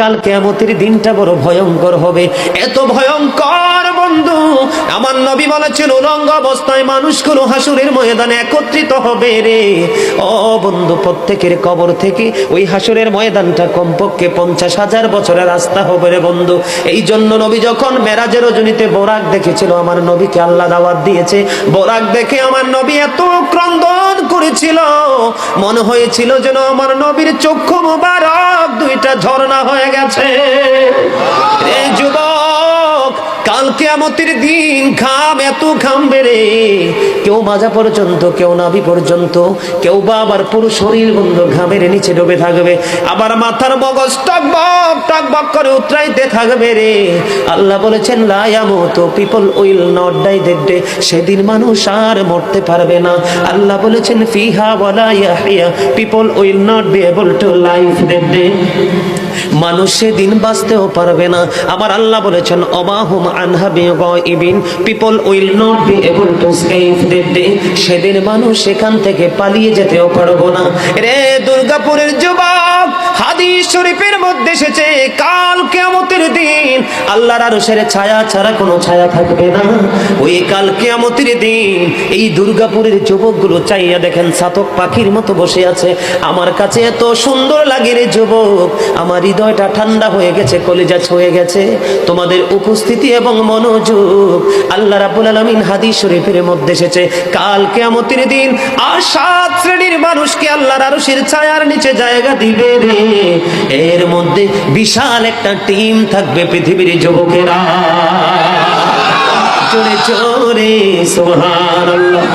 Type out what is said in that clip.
কাল কিয়ামতের দিনটা বড় ভয়ঙ্কর হবে, এত ভয়ঙ্কর বন্ধু। আমার নবী বলেছেন উলঙ্গ অবস্থায় মানুষগুলো হাসুরের ময়দানে একত্রিত হবে রে। ও বন্ধু, প্রত্যেকের কবর থেকে ওই হাসুরের ময়দানটা কমপক্ষে 50,000 বছরের রাস্তা হবে রে বন্ধু। এই জন্য নবী যখন মেরাজের রজনীতে বোরাক দেখেছিল, আমার নবীকে আল্লাহ দাওয়াত দিয়েছে, বোরাক দেখে আমার নবী এত ক্রন্দন করেছিল, মনে হয়েছিল যেন আমার নবীর চক্ষু মুবারক দুইটা ঝর্ণা হয়ে গেছে। এই যুবক, কাল কিয়ামতের দিন ঘাম এত ঘামবে রে, কেউ মাজা পর্যন্ত, কেউ নাভি পর্যন্ত, কেউ বা আবার পুরো শরীর বন্ধু ঘামের নিচে ডুবে থাকবে, আবার মাথার মগজ টকবক টকবক করে উতরাইতে থাকবে রে। আল্লাহ বলেছেন লা ইয়ামুতু, people will not die that day, সেদিন মানুষ আর মরতে পারবে না। আল্লাহ বলেছেন ফিহা ওয়ালা ইয়াহইয়া, people will not be able to live that day, মানুষ সেদিন বাঁচতেও পারবে না। আমার আল্লাহ বলেছেন অমাহুম আনহা বিগাইবিন, people will not be able to escape that day, সেদিন মানুষ সেখান থেকে পালিয়ে যেতেও পারবো না রে। দুর্গাপুরের যুবক, হাদিস শরীফের মধ্যে এসেছে কাল কিয়ামতের দিন আল্লাহর আরশের ছায়া ছাড়া কোনো ছায়া থাকবে না। ওই কাল কিয়ামতের দিন এই দুর্গাপুরের যুবকগুলো চাইয়া দেখেন চাতক পাখির মতো বসে আছে। আমার কাছে এত সুন্দর লাগে রে যুবক, আমার হৃদয়টা ঠান্ডা হয়ে গেছে, কলিজা ছুঁয়ে গেছে তোমাদের উপস্থিতি এবং মনোযোগ। আল্লাহ রাব্বুল আলামিন হাদিস শরীফের মধ্যে এসেছে কাল কিয়ামতের দিন আর 7 শ্রেণীর মানুষকে আল্লাহর আরশের ছায়ার নিচে জায়গা দিবে রে। এর মধ্যে বিশাল একটা টিম থাকবে পৃথিবীর যুবকেরা। জোরে জোরে সুবহানাল্লাহ।